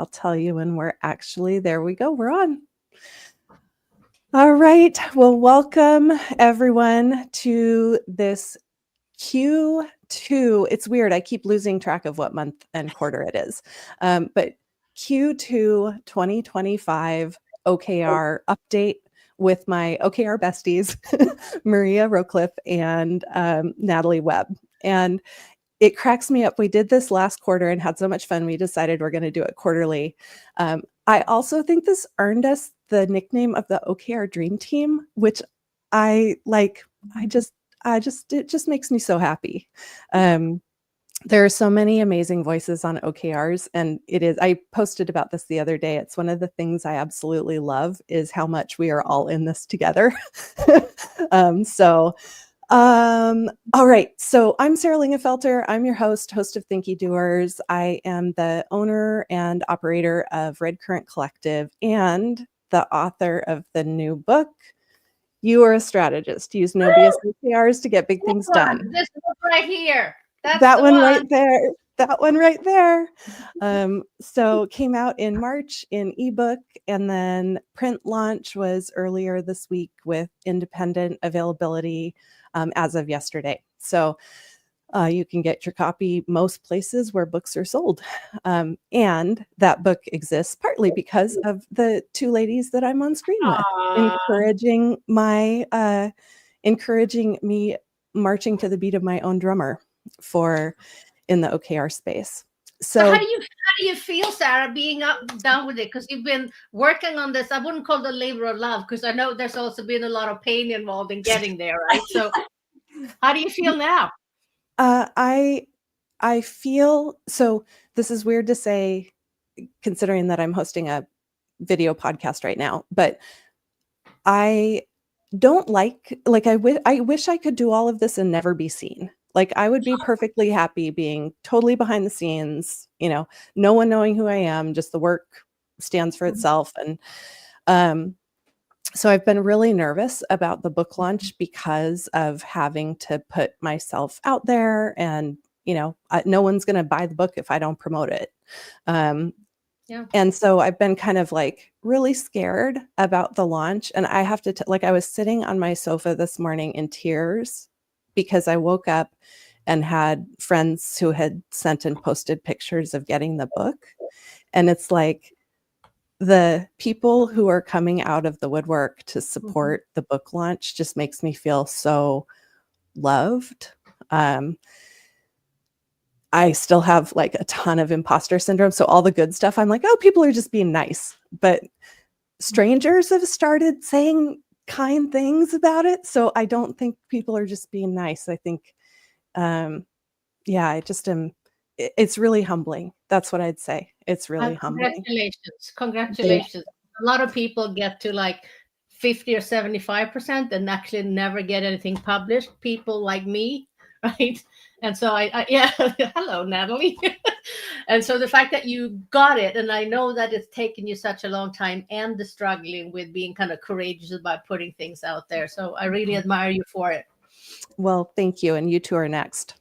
I'll tell you when we're actually, there we go, we're on. All right, well, welcome everyone to this Q2. It's weird, I keep losing track of what month and quarter it is, but Q2 2025 OKR update with my OKR besties, Maria Rowcliffe and Natalie Webb. And it cracks me up. We did this last quarter and had so much fun. We decided we're going to do it quarterly. I also think this earned us the nickname of the OKR Dream Team, which I like. It just makes me so happy. There are so many amazing voices on OKRs, and I posted about this the other day. It's one of the things I absolutely love is how much we are all in this together. All right. So I'm Sara Lingenfelter. I'm your host of Thinky Doers. I am the owner and operator of Red Current Collective and the author of the new book, You Are a Strategist. Use No-BS OKRs to get big things done. This book right here. That's that one right there. That one right there. So came out in March in ebook, and then print launch was earlier this week with independent availability as of yesterday. So you can get your copy most places where books are sold. And that book exists partly because of the two ladies that I'm on screen with, encouraging me marching to the beat of my own drummer in the OKR space. So how do you feel, Sara, being done with it? Because you've been working on this. I wouldn't call it a labor of love, because I know there's also been a lot of pain involved in getting there, right? So how do you feel now? I feel, so this is weird to say, considering that I'm hosting a video podcast right now, but I don't I wish I could do all of this and never be seen. Like, I would be perfectly happy being totally behind the scenes, no one knowing who I am, just the work stands for itself. And so I've been really nervous about the book launch because of having to put myself out there, and, no one's going to buy the book if I don't promote it. And so I've been kind of like really scared about the launch. And I have to, I was sitting on my sofa this morning in tears because I woke up and had friends who had sent and posted pictures of getting the book. And it's like the people who are coming out of the woodwork to support the book launch just makes me feel so loved. I still have like a ton of imposter syndrome. So all the good stuff, I'm like, oh, people are just being nice. But strangers have started saying kind things about it. So I don't think people are just being nice. I think, I just am. It's really humbling. That's what I'd say. It's really humbling. Congratulations. A lot of people get to like 50 or 75% and actually never get anything published. People like me, right? And so hello, Natalie. And so the fact that you got it, and I know that it's taken you such a long time, and the struggling with being kind of courageous about putting things out there. So I really admire you for it. Well, thank you. And you two are next.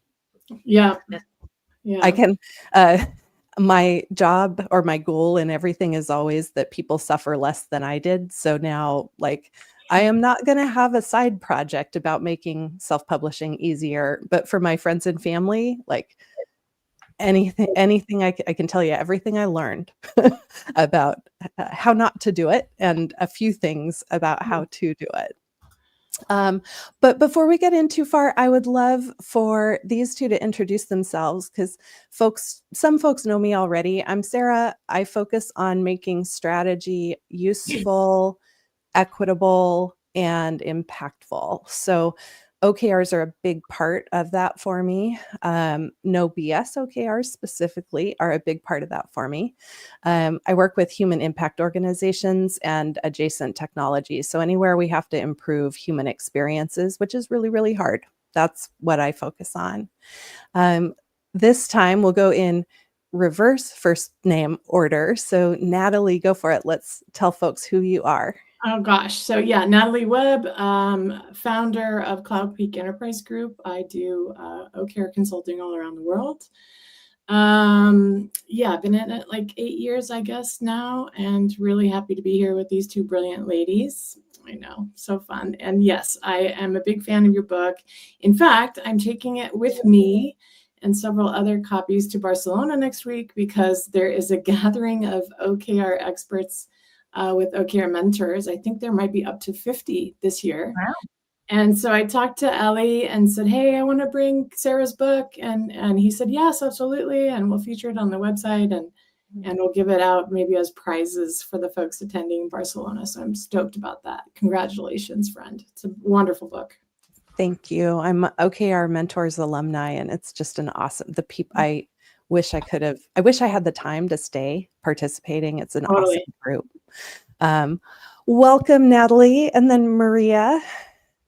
Yeah. I can, my job or my goal and everything is always that people suffer less than I did. So now, I am not going to have a side project about making self-publishing easier, but for my friends and family, anything I can tell you, everything I learned about how not to do it, and a few things about how to do it. But before we get in too far, I would love for these two to introduce themselves, because some folks know me already. I'm Sara. I focus on making strategy useful, equitable, and impactful. So OKRs are a big part of that for me. No-BS OKRs specifically are a big part of that for me. I work with human impact organizations and adjacent technologies. So anywhere we have to improve human experiences, which is really, really hard. That's what I focus on. This time we'll go in reverse first name order. So Natalie, go for it. Let's tell folks who you are. Oh gosh. So Natalie Webb, founder of Cloud Peak Enterprise Group. I do OKR consulting all around the world. Yeah, I've been in it like 8 years, I guess now, and really happy to be here with these two brilliant ladies. I know, so fun. And yes, I am a big fan of your book. In fact, I'm taking it with me and several other copies to Barcelona next week because there is a gathering of OKR experts with OKR mentors. I think there might be up to 50 this year. Wow. And so I talked to Ellie and said, hey, I want to bring Sarah's book. And he said, yes, absolutely. And we'll feature it on the website and we'll give it out maybe as prizes for the folks attending Barcelona. So I'm stoked about that. Congratulations, friend. It's a wonderful book. Thank you. I'm OKR Mentors alumni, and it's just an awesome, I wish I had the time to stay participating. It's an awesome group. Welcome, Natalie. And then Maria,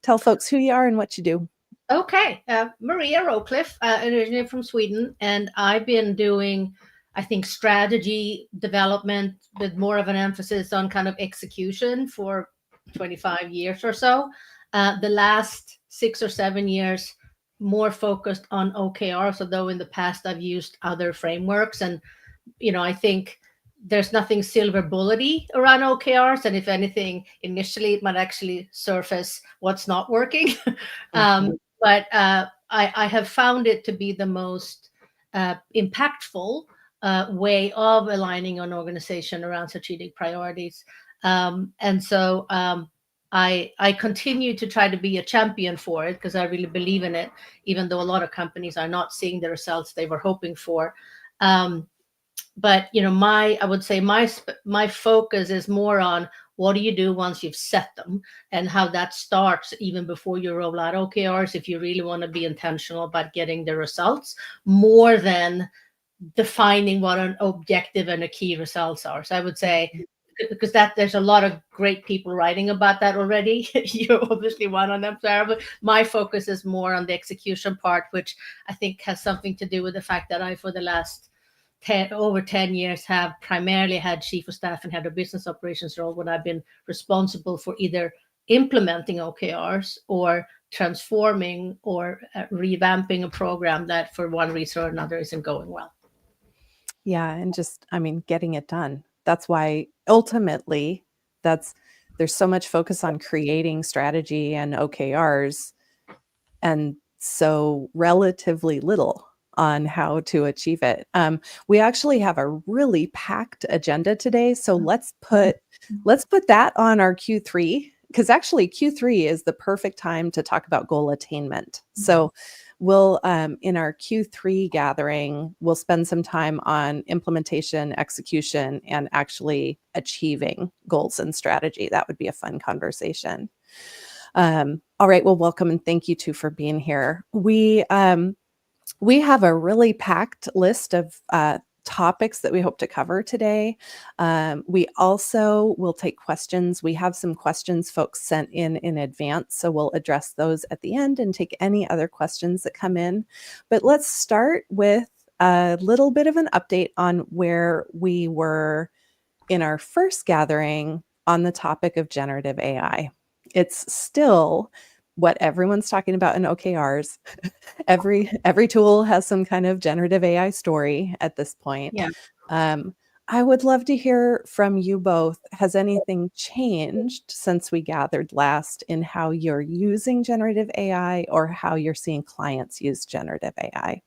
tell folks who you are and what you do. Okay. Maria Rowcliffe, originally from Sweden. And I've been doing, I think, strategy development with more of an emphasis on kind of execution for 25 years or so. The last 6 or 7 years, more focused on OKRs, although in the past I've used other frameworks. And, I think there's nothing silver bullety around OKRs. And if anything, initially it might actually surface what's not working. But I have found it to be the most impactful way of aligning an organization around strategic priorities. And so I continue to try to be a champion for it because I really believe in it, even though a lot of companies are not seeing the results they were hoping for. But I would say my focus is more on what do you do once you've set them and how that starts even before you roll out OKRs, if you really want to be intentional about getting the results, more than defining what an objective and a key results are. So I would say, because there's a lot of great people writing about that already. You're obviously one of them, Sarah, but my focus is more on the execution part, which I think has something to do with the fact that I, for the last over 10 years, have primarily had chief of staff and head of business operations role when I've been responsible for either implementing OKRs or transforming or revamping a program that for one reason or another isn't going well. Yeah. And just, getting it done. That's why ultimately there's so much focus on creating strategy and OKRs and so relatively little on how to achieve it. We actually have a really packed agenda today. So let's put that on our Q3, because actually Q3 is the perfect time to talk about goal attainment. So we'll, in our Q3 gathering, we'll spend some time on implementation, execution, and actually achieving goals and strategy. That would be a fun conversation. All right. Well, welcome and thank you too for being here. We have a really packed list of topics that we hope to cover today. We also will take questions. We have some questions folks sent in advance, so we'll address those at the end and take any other questions that come in. But let's start with a little bit of an update on where we were in our first gathering on the topic of generative AI. It's still what everyone's talking about in OKRs. Every tool has some kind of generative AI story at this point. Yeah. I would love to hear from you both. Has anything changed since we gathered last in how you're using generative AI or how you're seeing clients use generative AI?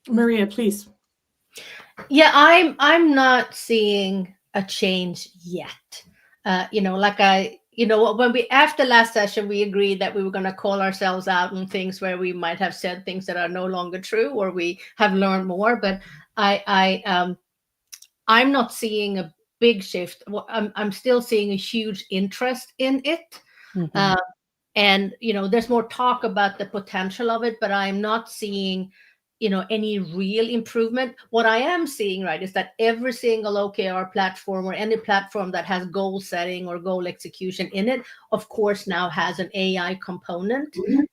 Maria, please. Yeah, I'm not seeing a change yet. When we, after last session, we agreed that we were going to call ourselves out on things where we might have said things that are no longer true or we have learned more. But I'm not seeing a big shift. I'm still seeing a huge interest in it. Mm-hmm. And, there's more talk about the potential of it, but I'm not seeing any real improvement. What I am seeing, right, is that every single OKR platform or any platform that has goal setting or goal execution in it, of course, now has an AI component in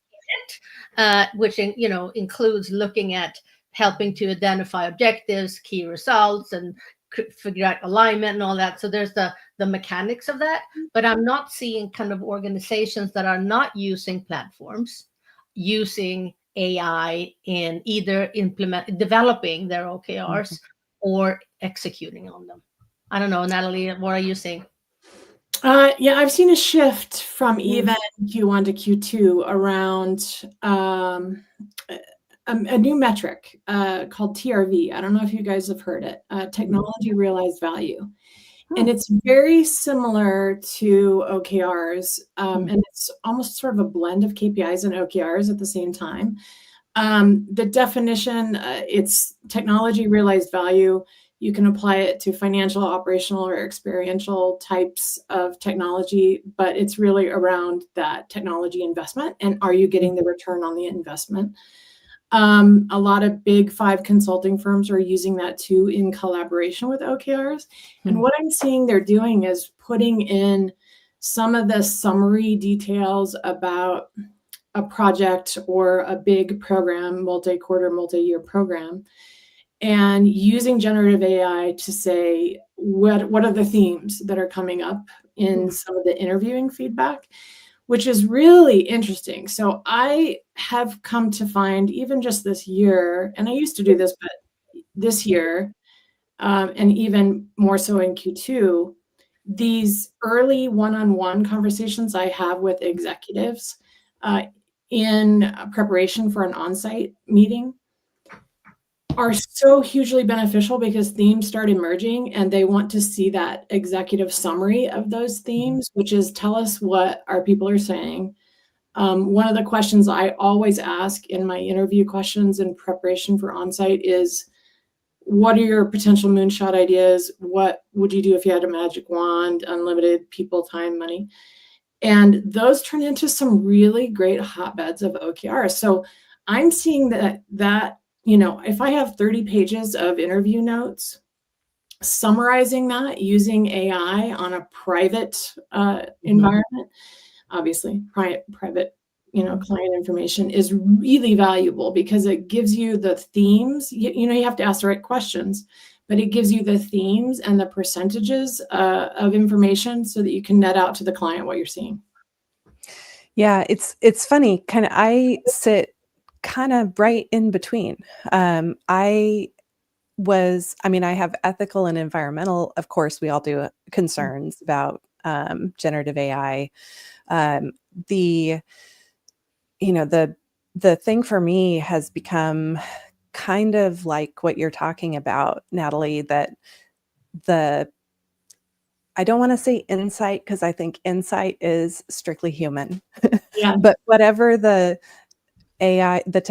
it, which includes looking at helping to identify objectives, key results, and figure out alignment and all that. So there's the mechanics of that, but I'm not seeing kind of organizations that are not using platforms using AI in either developing their OKRs or executing on them? I don't know, Natalie, what are you saying? Yeah, I've seen a shift from even Q1 to Q2 around a new metric called TRV. I don't know if you guys have heard it, technology realized value. And it's very similar to OKRs, and it's almost sort of a blend of KPIs and OKRs at the same time. The definition, it's technology realized value. You can apply it to financial, operational, or experiential types of technology, but it's really around that technology investment. And are you getting the return on the investment? A lot of big 5 consulting firms are using that too in collaboration with OKRs. And what I'm seeing they're doing is putting in some of the summary details about a project or a big program, multi-quarter, multi-year program, and using generative AI to say, what are the themes that are coming up in some of the interviewing feedback, which is really interesting. So I have come to find, even just this year, and I used to do this, but this year, and even more so in Q2, these early one-on-one conversations I have with executives in preparation for an on-site meeting are so hugely beneficial because themes start emerging and they want to see that executive summary of those themes, which is tell us what our people are saying. One of the questions I always ask in my interview questions in preparation for on-site is, what are your potential moonshot ideas? What would you do if you had a magic wand, unlimited people, time, money? And those turn into some really great hotbeds of OKRs. So I'm seeing that if I have 30 pages of interview notes, summarizing that using AI on a private environment, obviously private client information is really valuable because it gives you the themes. You have to ask the right questions, but it gives you the themes and the percentages of information so that you can net out to the client what you're seeing. Yeah, it's funny. I sit kind of right in between. I have ethical and environmental, of course, we all do, concerns about generative AI. The thing for me has become kind of like what you're talking about, Natalie, that I don't want to say insight because I think insight is strictly human. Yeah. But whatever the AI, the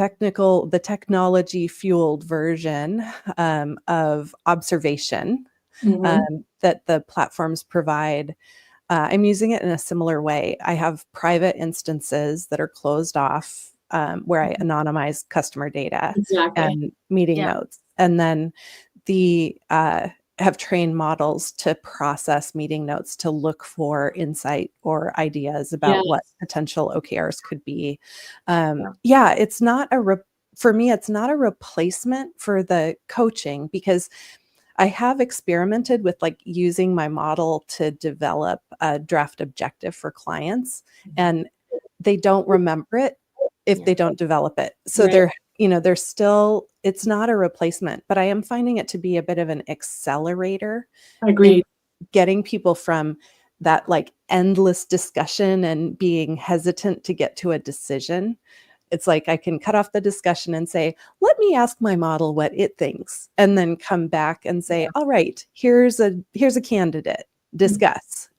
technology fueled version of observation that the platforms provide, I'm using it in a similar way. I have private instances that are closed off where I anonymize customer data and meeting notes. And then have trained models to process meeting notes to look for insight or ideas about what potential OKRs could be. It's not for me, it's not a replacement for the coaching, because I have experimented with using my model to develop a draft objective for clients, and they don't remember it if they don't develop it. So they're still, it's not a replacement, but I am finding it to be a bit of an accelerator. Agreed. Getting people from that endless discussion and being hesitant to get to a decision. It's like I can cut off the discussion and say, let me ask my model what it thinks, and then come back and say, all right, here's a candidate, discuss,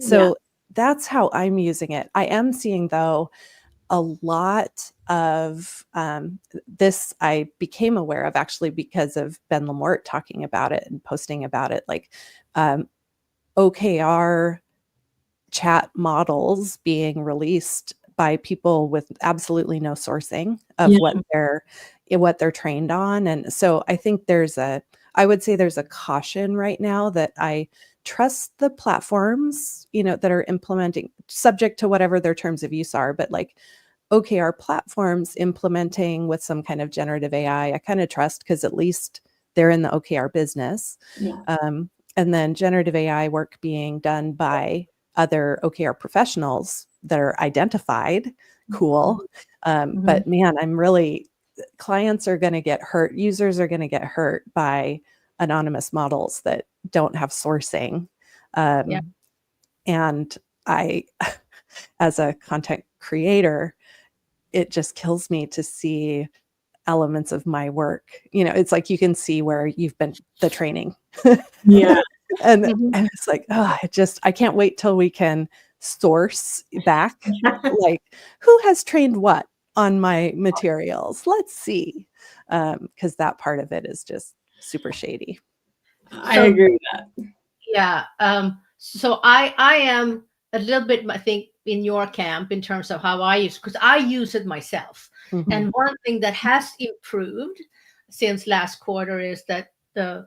So that's how I'm using it. I am seeing, though, a lot of this I became aware of actually because of Ben Lamort talking about it and posting about it, OKR chat models being released by people with absolutely no sourcing of what they're trained on. And so I think I would say there's a caution right now that I trust the platforms, that are implementing, subject to whatever their terms of use are, but OKR platforms implementing with some kind of generative AI, I kind of trust because at least they're in the OKR business. And then generative AI work being done by other OKR professionals that are identified, cool. But man, clients are going to get hurt. Users are going to get hurt by anonymous models that don't have sourcing. And I, as a content creator, it just kills me to see elements of my work. It's like you can see where you've been the training. Yeah. And it's like, I can't wait till we can source back, like, who has trained what on my materials? Let's see. Because that part of it is just super shady. I agree with that. Yeah. So I am a little bit, I think, in your camp in terms of how I use, because I use it myself. And one thing that has improved since last quarter is that the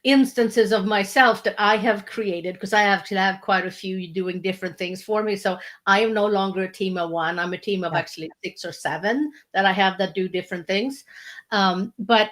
instances of myself that I have created, because I actually have quite a few doing different things for me. So I am no longer a team of one. I'm a team of actually 6 or 7 that I have that do different things. But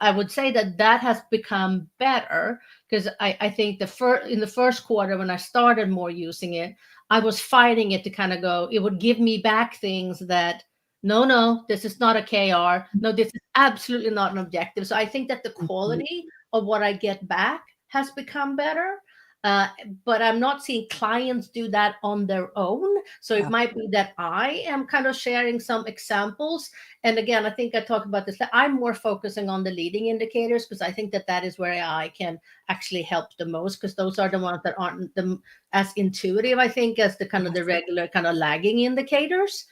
I would say that has become better, because I think in the first quarter, when I started more using it, I was fighting it to kind of go, it would give me back things that, no, this is not a KR. No, this is absolutely not an objective. So I think that the quality of what I get back has become better. But I'm not seeing clients do that on their own. So it might be that I am kind of sharing some examples. And again, I think I talked about this, that I'm more focusing on the leading indicators, because I think that is where I can actually help the most, because those are the ones that aren't as intuitive, I think, as the kind of the regular kind of lagging indicators.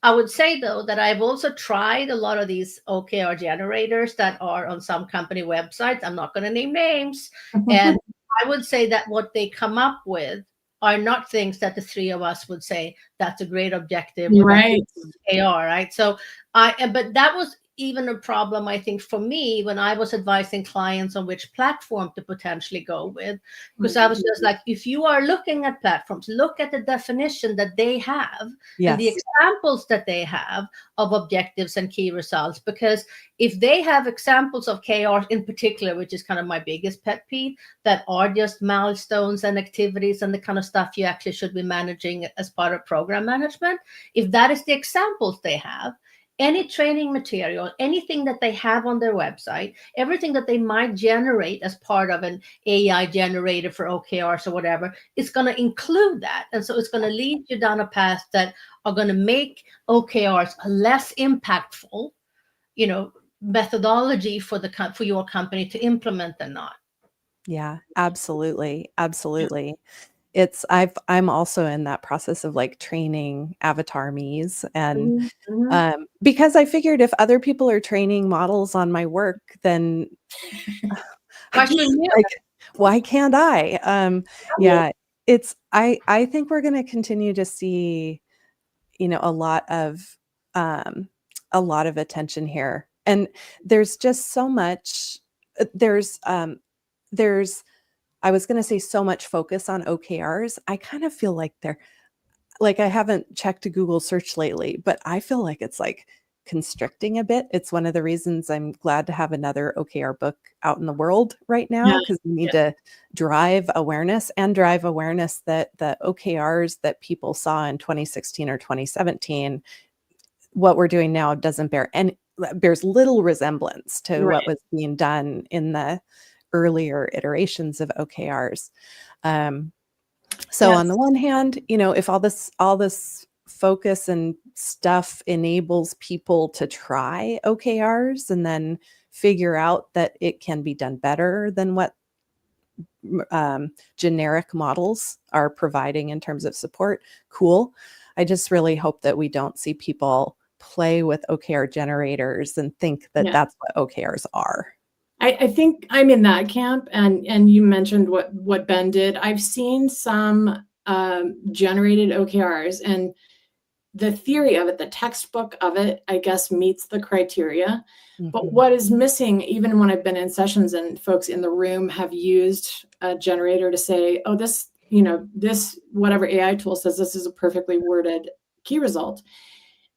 I would say, though, that I've also tried a lot of these OKR generators that are on some company websites. I'm not going to name names. And I would say that what they come up with are not things that the 3 of us would say, that's a great objective. Right. OKR, right? So but that was even a problem, I think, for me when I was advising clients on which platform to potentially go with, because I was just like, if you are looking at platforms, look at the definition that they have and the examples that they have of objectives and key results, because if they have examples of KRs in particular, which is kind of my biggest pet peeve, that are just milestones and activities and the kind of stuff you actually should be managing as part of program management, if that is the examples they have, any training material, anything that they have on their website, everything that they might generate as part of an AI generator for OKRs or whatever, it's going to include that. And so it's going to lead you down a path that are going to make OKRs a less impactful, methodology for your company to implement than not. Yeah, absolutely. Absolutely. I'm also in that process of like training avatar me's, and because I figured if other people are training models on my work, then why can't I? I think we're going to continue to see, a lot of attention here, and there's just so much. There's I was going to say so much focus on OKRs. I kind of feel like I haven't checked a Google search lately, but I feel like it's like constricting a bit. It's one of the reasons I'm glad to have another OKR book out in the world right now, because we need to drive awareness that the OKRs that people saw in 2016 or 2017, what we're doing now bears little resemblance to what was being done in the earlier iterations of OKRs. So on the one hand, if all this focus and stuff enables people to try OKRs and then figure out that it can be done better than what generic models are providing in terms of support, cool. I just really hope that we don't see people play with OKR generators and think that that's what OKRs are. I think I'm in that camp, and you mentioned what Ben did. I've seen some generated OKRs, and the theory of it, the textbook of it, I guess meets the criteria. But what is missing, even when I've been in sessions and folks in the room have used a generator to say, oh, this whatever AI tool says, this is a perfectly worded key result.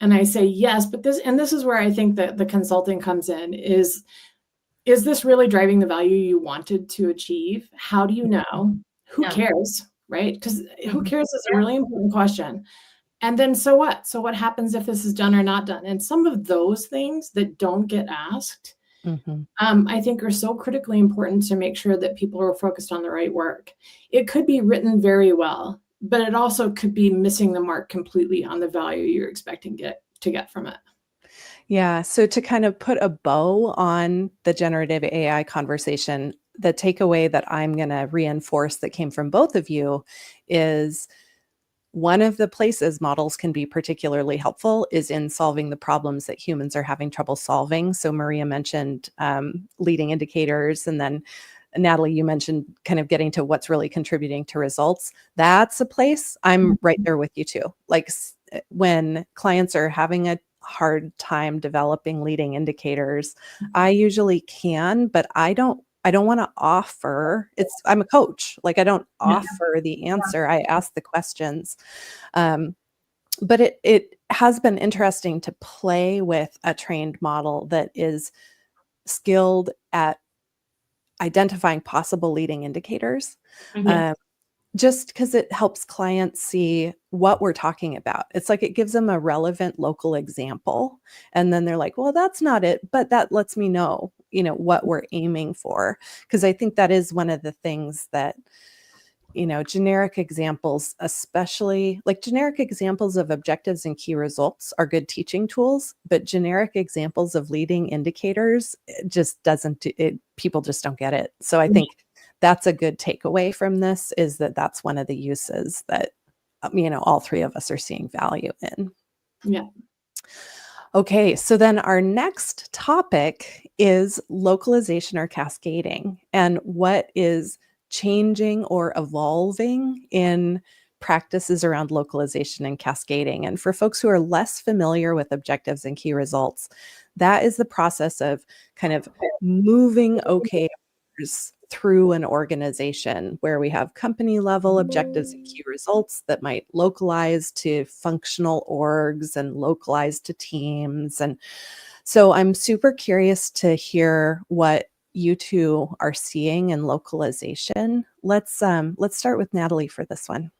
And I say, yes, but this is where I think that the consulting comes in, is this really driving the value you wanted to achieve? How do you know? Who cares, right? Because who cares is a really important question. And then so what? So what happens if this is done or not done? And some of those things that don't get asked, I think are so critically important to make sure that people are focused on the right work. It could be written very well, but it also could be missing the mark completely on the value you're expecting to get from it. Yeah. So to kind of put a bow on the generative AI conversation, the takeaway that I'm going to reinforce that came from both of you is one of the places models can be particularly helpful is in solving the problems that humans are having trouble solving. So Maria mentioned leading indicators, and then Natalie, you mentioned kind of getting to what's really contributing to results. That's a place I'm right there with you too. Like when clients are having a hard time developing leading indicators, I usually can, but I don't want to offer. I'm a coach. Like I don't offer the answer. I ask the questions. But it has been interesting to play with a trained model that is skilled at identifying possible leading indicators. Just because it helps clients see what we're talking about. It's like it gives them a relevant local example. And then they're like, well, that's not it, but that lets me know, what we're aiming for. Because I think that is one of the things that, generic examples, especially like generic examples of objectives and key results are good teaching tools, but generic examples of leading indicators just people just don't get it. So I think that's a good takeaway from this is that that's one of the uses that, all three of us are seeing value in. Yeah. Okay, so then our next topic is localization or cascading and what is changing or evolving in practices around localization and cascading. And for folks who are less familiar with objectives and key results, that is the process of kind of moving OKRs through an organization where we have company level objectives and key results that might localize to functional orgs and localize to teams. And so I'm super curious to hear what you two are seeing in localization. Let's start with Natalie for this one.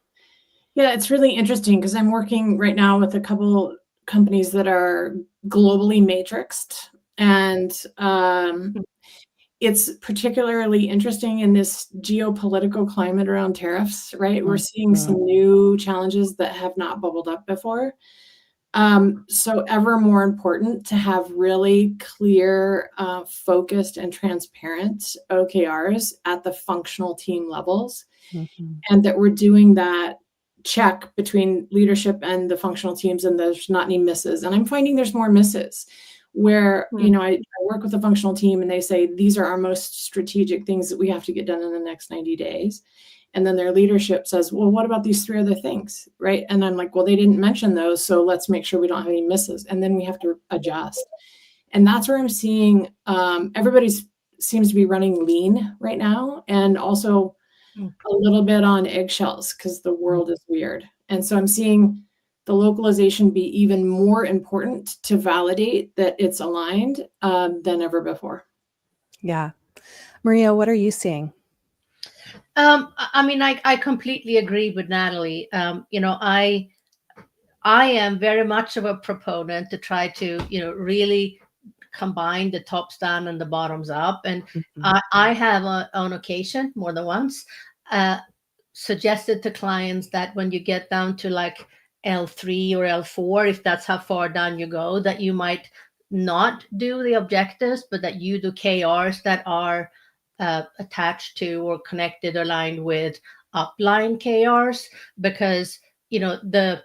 Yeah, it's really interesting because I'm working right now with a couple companies that are globally matrixed, and it's particularly interesting in this geopolitical climate around tariffs, right? We're seeing some new challenges that have not bubbled up before. So ever more important to have really clear, focused and transparent OKRs at the functional team levels, and that we're doing that check between leadership and the functional teams, and there's not any misses. And I'm finding there's more misses where, I work with a functional team and they say, these are our most strategic things that we have to get done in the next 90 days. And then their leadership says, well, what about these 3 other things, right? And I'm like, well, they didn't mention those, so let's make sure we don't have any misses. And then we have to adjust. And that's where I'm seeing everybody seems to be running lean right now, and also a little bit on eggshells because the world is weird. And so I'm seeing the localization be even more important to validate that it's aligned than ever before. Yeah. Maria, what are you seeing? I completely agree with Natalie. I am very much of a proponent to try to, really combine the tops down and the bottoms up. And I have on occasion, more than once, suggested to clients that when you get down to like L3 or L4, if that's how far down you go, that you might not do the objectives, but that you do KRs that are attached to or connected, aligned with upline KRs, because the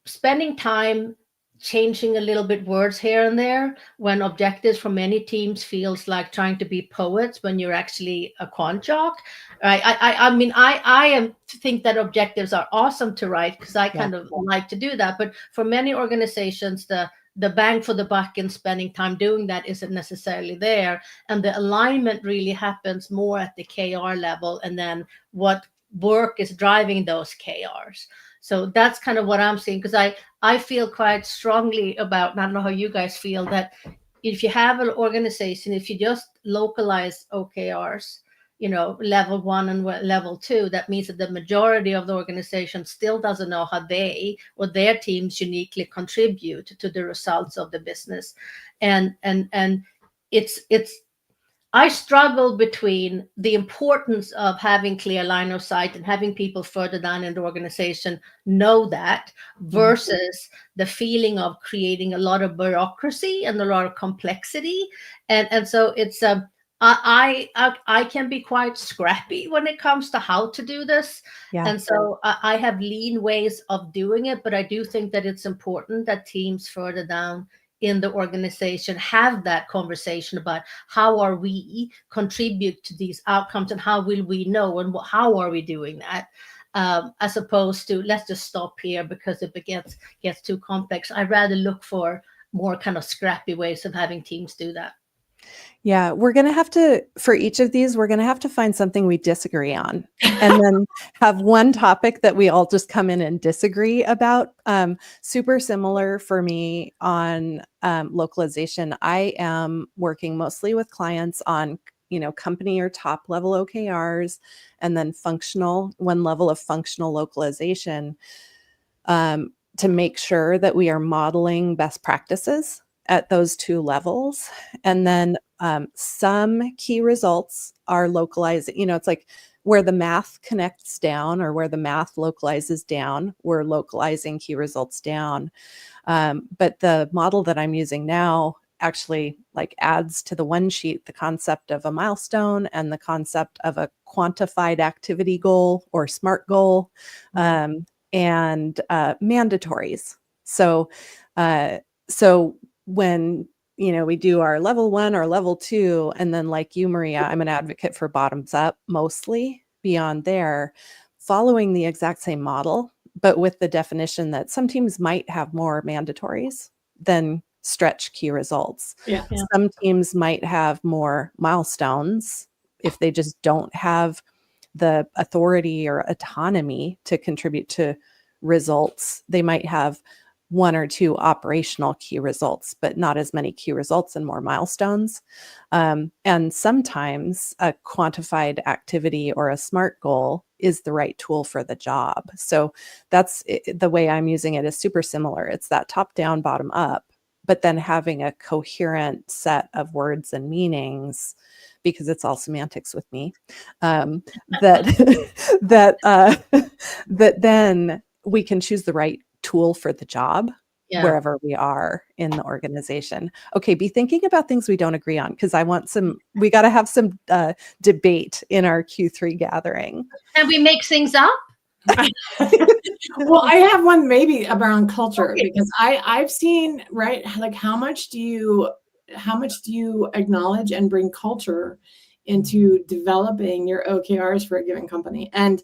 spending time changing a little bit words here and there when objectives for many teams feels like trying to be poets when you're actually a quant jock. Right? I think that objectives are awesome to write because I kind of like to do that, but for many organizations, the bang for the buck in spending time doing that isn't necessarily there. And the alignment really happens more at the KR level, and then what work is driving those KRs. So that's kind of what I'm seeing, because I feel quite strongly about, and I don't know how you guys feel, that if you have an organization, if you just localize OKRs, level 1 and level 2, that means that the majority of the organization still doesn't know how they or their teams uniquely contribute to the results of the business. And it's I struggle between the importance of having clear line of sight and having people further down in the organization know that, versus the feeling of creating a lot of bureaucracy and a lot of complexity. And so it's I can be quite scrappy when it comes to how to do this. Yeah. And so I have lean ways of doing it, but I do think that it's important that teams further down in the organization have that conversation about how are we contribute to these outcomes, and how will we know, and how are we doing that, as opposed to let's just stop here, because if it gets too complex. I'd rather look for more kind of scrappy ways of having teams do that. Yeah, we're going to have to, for each of these, we're going to have to find something we disagree on, and then have one topic that we all just come in and disagree about. Super similar for me on localization. I am working mostly with clients on, company or top level OKRs, and then one level of functional localization, to make sure that we are modeling best practices at those two levels. And then some key results are localized. It's like where the math connects down, or where the math localizes down, we're localizing key results down. But the model that I'm using now actually adds to the one sheet the concept of a milestone and the concept of a quantified activity goal or SMART goal, and mandatories. So when we do our level 1 or level 2, and then like you, Maria, I'm an advocate for bottoms up mostly. Beyond there, following the exact same model, but with the definition that some teams might have more mandatories than stretch key results. Yeah. Some teams might have more milestones if they just don't have the authority or autonomy to contribute to results. They might have 1 or 2 operational key results, but not as many key results and more milestones. And sometimes a quantified activity or a SMART goal is the right tool for the job. So that's the way I'm using it, is super similar. It's that top down, bottom up, but then having a coherent set of words and meanings, because it's all semantics with me, that then we can choose the right tool for the job wherever we are in the organization. Okay, be thinking about things we don't agree on, because we got to have some debate in our Q3 gathering. And we make things up? Well, I have one maybe around culture, because I've seen, right, like how much do you acknowledge and bring culture into developing your OKRs for a given company? And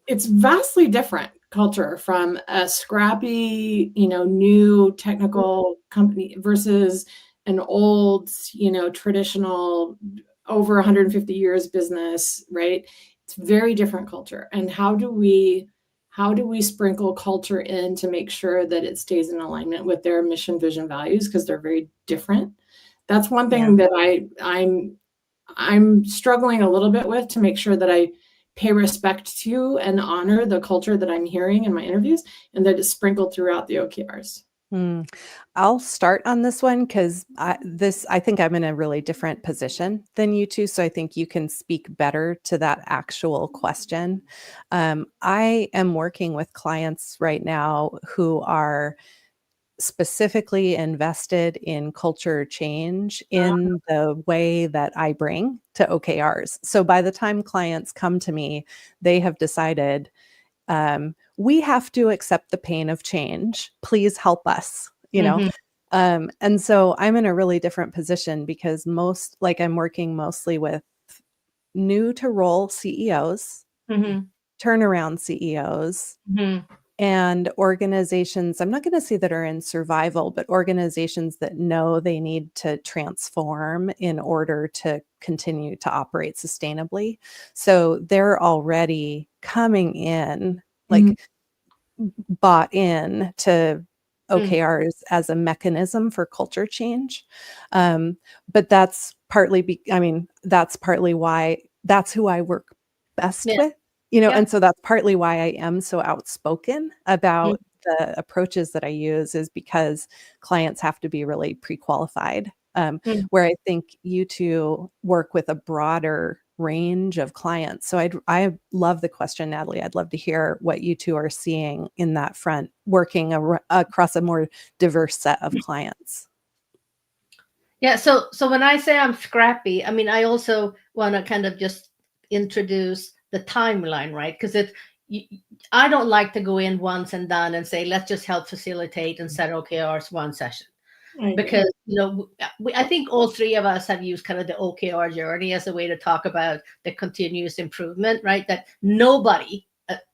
it's vastly different culture from a scrappy, new technical company versus an old, traditional, over 150 years business, right? It's very different culture. And how do we sprinkle culture in to make sure that it stays in alignment with their mission, vision, values, because they're very different? That's one thing that I'm struggling a little bit with, to make sure that I pay respect to and honor the culture that I'm hearing in my interviews, and that is sprinkled throughout the OKRs. I'll start on this one, because I think I'm in a really different position than you two. So I think you can speak better to that actual question. I am working with clients right now who are specifically invested in culture change in the way that I bring to OKRs. So by the time clients come to me, they have decided, we have to accept the pain of change. Please help us, and so I'm in a really different position, because I'm working mostly with new to role CEOs, turnaround CEOs, and organizations, I'm not going to say that are in survival, but organizations that know they need to transform in order to continue to operate sustainably. So they're already coming in, bought in to OKRs as a mechanism for culture change. But that's partly why that's who I work best Yeah. with, you know, Yeah. and so that's partly why I am so outspoken about Mm. the approaches that I use, is because clients have to be really pre-qualified. Mm. Where I think you two work with a broader range of clients. So I love the question, Natalie. I'd love to hear what you two are seeing in that front, working across a more diverse set of clients. Yeah. So when I say I'm scrappy, I mean, I also want to kind of just introduce the timeline, right? Because I don't like to go in once and done and say, let's just help facilitate and set OKRs one session. I agree. Because, I think all three of us have used kind of the OKR journey as a way to talk about the continuous improvement, right? That nobody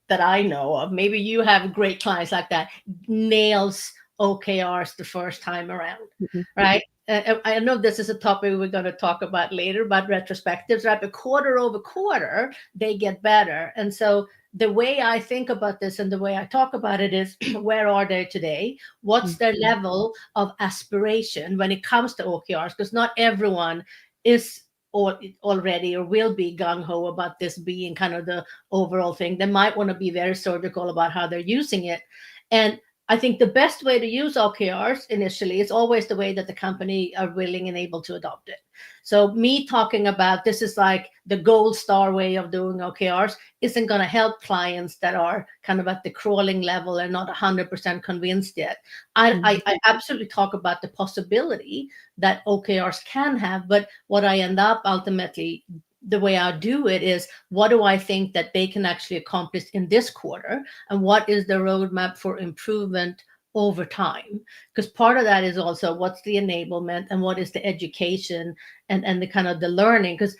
that I know of, maybe you have great clients like that, nails OKRs the first time around, Mhm. right? I know this is a topic we're going to talk about later, about retrospectives, right? But quarter over quarter, they get better. And so the way I think about this and the way I talk about it is, where are they today? What's their level of aspiration when it comes to OKRs? Because not everyone is already or will be gung-ho about this being kind of the overall thing. They might want to be very surgical about how they're using it. And I think the best way to use OKRs initially is always the way that the company are willing and able to adopt it. So me talking about this is like the gold star way of doing OKRs isn't going to help clients that are kind of at the crawling level and not 100% convinced yet. I absolutely talk about the possibility that OKRs can have, but what I end up ultimately, the way I do it is, what do I think that they can actually accomplish in this quarter? And what is the roadmap for improvement over time? Because part of that is also what's the enablement and what is the education and the kind of the learning. Because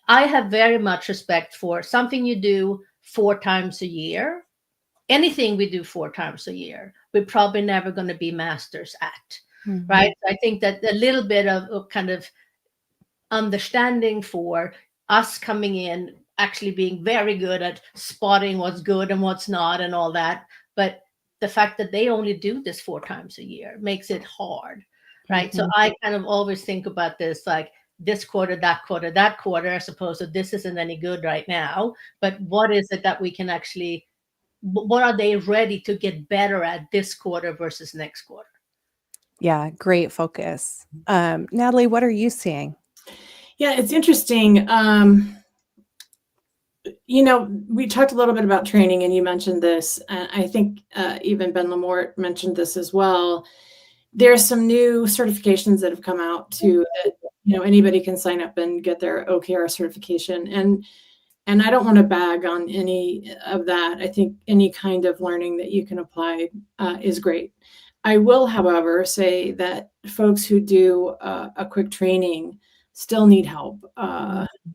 I have very much respect for something you do 4 times a year. Anything we do 4 times a year, we're probably never going to be masters at, right? I think that a little bit of kind of understanding for us coming in, actually being very good at spotting what's good and what's not and all that. But the fact that they only do this 4 times a year makes it hard, right? So I kind of always think about this like this quarter, that quarter, as opposed to this isn't any good right now. But what is it that we can actually, what are they ready to get better at this quarter versus next quarter? Yeah, great focus. Natalie, what are you seeing? Yeah, it's interesting. We talked a little bit about training, and you mentioned this. I think even Ben Lamort mentioned this as well. There's some new certifications that have come out too that anybody can sign up and get their OKR certification. And I don't want to bag on any of that. I think any kind of learning that you can apply is great. I will, however, say that folks who do a quick training still need help.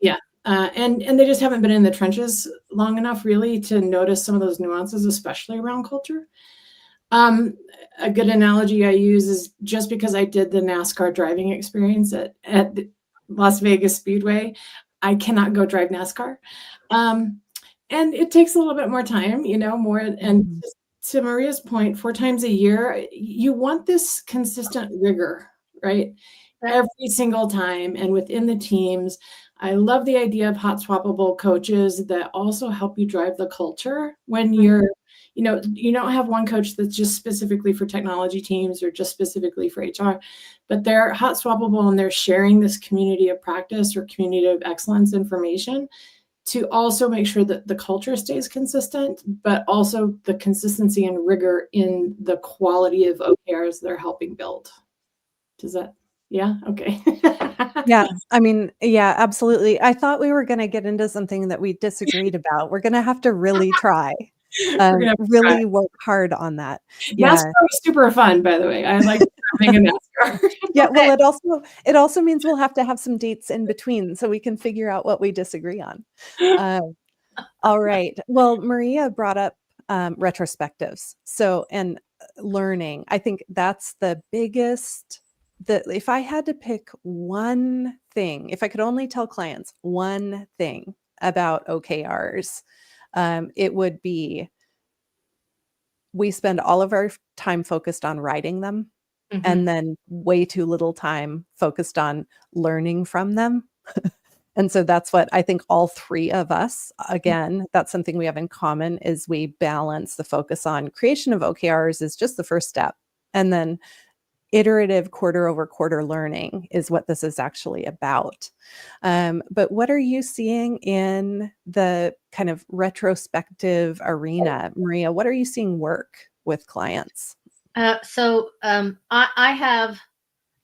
Yeah. And they just haven't been in the trenches long enough really to notice some of those nuances, especially around culture. A good analogy I use is, just because I did the NASCAR driving experience at Las Vegas Speedway, I cannot go drive NASCAR. And it takes a little bit more time, more. And to Maria's point, 4 times a year, you want this consistent rigor, right? Every single time and within the teams. I love the idea of hot swappable coaches that also help you drive the culture when you're, you don't have one coach that's just specifically for technology teams or just specifically for HR, but they're hot swappable and they're sharing this community of practice or community of excellence information to also make sure that the culture stays consistent, but also the consistency and rigor in the quality of OKRs they're helping build. Does that? Yeah. Okay. Yeah. I mean, yeah, absolutely. I thought we were going to get into something that we disagreed about. We're going to have to really try, really work hard on that. Yeah. NASCAR was super fun, by the way. I like having a NASCAR. Yeah. Well, it also means we'll have to have some dates in between so we can figure out what we disagree on. All right. Well, Maria brought up retrospectives. So, and learning, I think that's the biggest. If I had to pick one thing, if I could only tell clients one thing about OKRs, it would be, we spend all of our time focused on writing them and then way too little time focused on learning from them. And so that's what I think all three of us, again, that's something we have in common, is we balance the focus on creation of OKRs is just the first step. And then iterative quarter over quarter learning is what this is actually about. But what are you seeing in the kind of retrospective arena, Maria? What are you seeing work with clients? I have,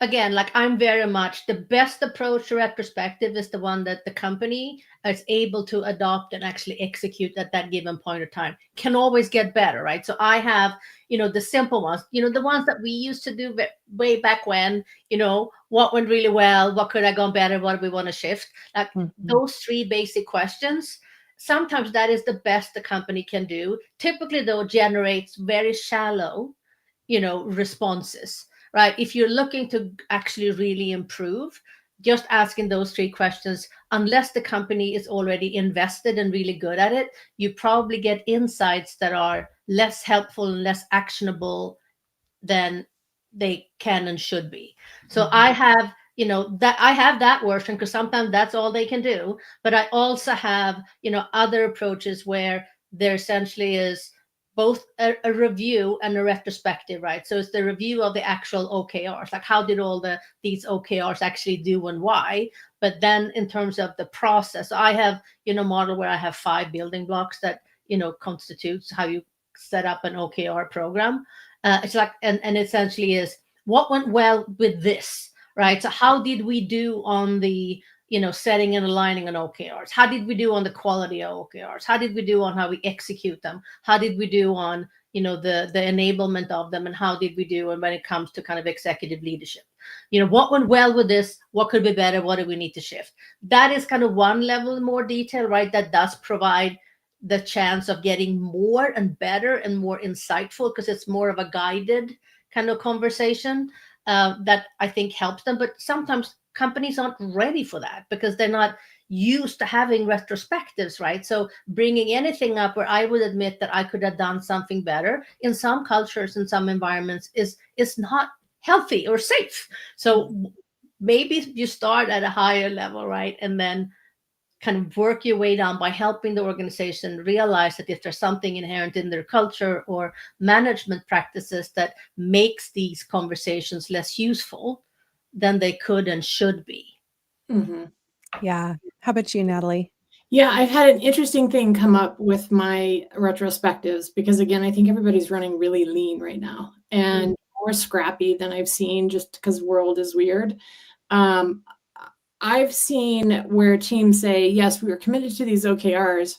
again, like I'm very much the best approach to retrospective is the one that the company is able to adopt and actually execute at that given point of time. Can always get better, right? So I have, the simple ones, the ones that we used to do way back when, what went really well, what could have gone better, what do we want to shift? Like those three basic questions. Sometimes that is the best the company can do. Typically, though, generates very shallow, responses. Right? If you're looking to actually really improve, just asking those three questions, unless the company is already invested and really good at it, you probably get insights that are less helpful and less actionable than they can and should be. So I have, I have that version because sometimes that's all they can do. But I also have, other approaches where there essentially is both a review and a retrospective, right? So it's the review of the actual OKRs, like how did these OKRs actually do and why? But then in terms of the process, I have, model where I have 5 building blocks that, constitutes how you set up an OKR program. It's like, and essentially is what went well with this, right? So how did we do on the, setting and aligning on OKRs? How did we do on the quality of OKRs? How did we do on how we execute them? How did we do on, the enablement of them? And how did we do when it comes to kind of executive leadership? What went well with this? What could be better? What do we need to shift? That is kind of one level more detail, right? That does provide the chance of getting more and better and more insightful because it's more of a guided kind of conversation that I think helps them. But sometimes companies aren't ready for that because they're not used to having retrospectives, right? So bringing anything up where I would admit that I could have done something better in some cultures, in some environments is not healthy or safe. So maybe you start at a higher level, right? And then kind of work your way down by helping the organization realize that if there's something inherent in their culture or management practices that makes these conversations less useful than they could and should be. Mm-hmm. Yeah. How about you, Natalie? Yeah, I've had an interesting thing come up with my retrospectives because, again, I think everybody's running really lean right now and more scrappy than I've seen just because the world is weird. I've seen where teams say, yes, we were committed to these OKRs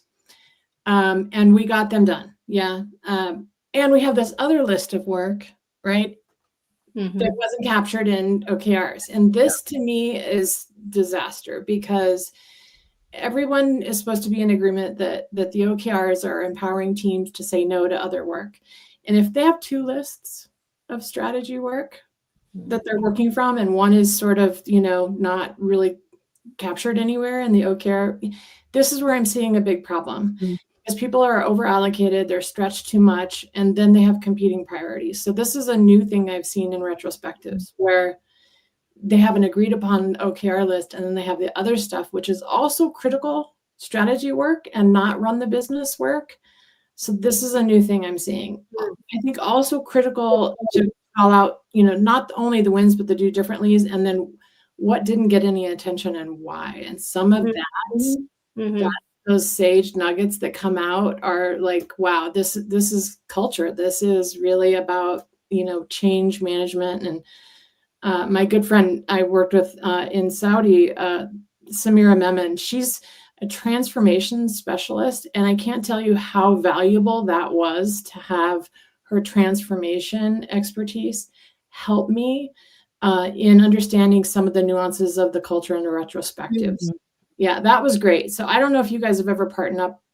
and we got them done. Yeah. And we have this other list of work, right? That wasn't captured in OKRs. And this to me is disaster because everyone is supposed to be in agreement that the OKRs are empowering teams to say no to other work. And if they have 2 lists of strategy work that they're working from, and one is sort of, not really captured anywhere in the OKR, this is where I'm seeing a big problem. Because people are over allocated, they're stretched too much, and then they have competing priorities. So this is a new thing I've seen in retrospectives where they have an agreed upon OKR list, and then they have the other stuff, which is also critical strategy work and not run the business work. So this is a new thing I'm seeing. I think also critical to call out, not only the wins, but the do differently's, and then what didn't get any attention and why. And some of that, those sage nuggets that come out are like, wow, this is culture. This is really about, change management. And my good friend I worked with in Saudi, Samira Memon, she's a transformation specialist. And I can't tell you how valuable that was to have her transformation expertise help me in understanding some of the nuances of the culture and the retrospectives. Yeah, that was great. So I don't know if you guys have ever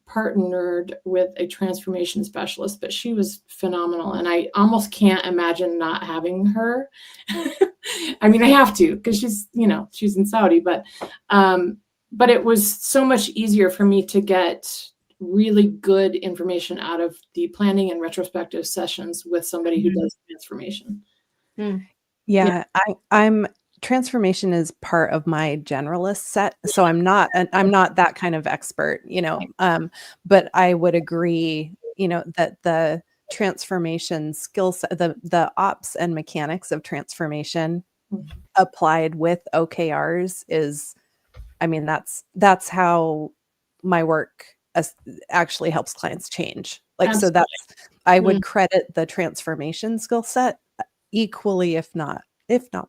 partnered with a transformation specialist, but she was phenomenal. And I almost can't imagine not having her. I mean, I have to because she's in Saudi, but it was so much easier for me to get really good information out of the planning and retrospective sessions with somebody who does transformation. Yeah, I'm transformation is part of my generalist set, so I'm not that kind of expert, but I would agree, that the transformation skill set, the ops and mechanics of transformation applied with OKRs is, I mean, that's how my work actually helps clients change. Like, so Absolutely. I would credit the transformation skill set equally, if not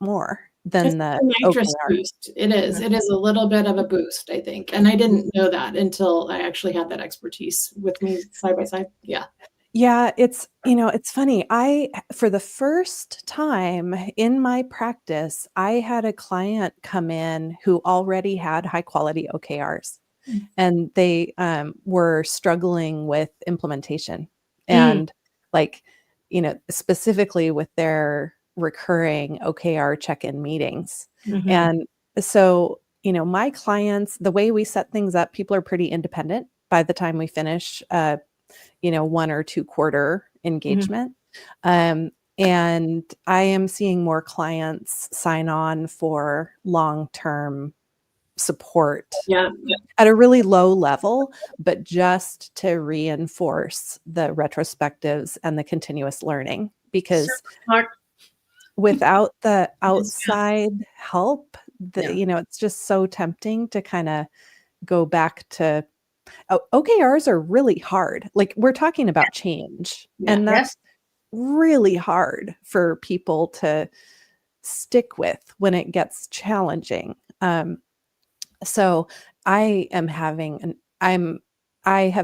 more than It's the a nitrous OKR. boost. It is a little bit of a boost, I think. And I didn't know that until I actually had that expertise with me side by side. Yeah. Yeah, it's, it's funny. For the first time in my practice, I had a client come in who already had high quality OKRs, and they were struggling with implementation and like, specifically with their recurring OKR check-in meetings. And so, my clients, the way we set things up, people are pretty independent by the time we finish 1 or 2 quarter engagement. And I am seeing more clients sign on for long-term support at a really low level, but just to reinforce the retrospectives and the continuous learning, because without the outside help, it's just so tempting to kind of go back to OKRs are really hard. Like, we're talking about change, and that's really hard for people to stick with when it gets challenging. So I have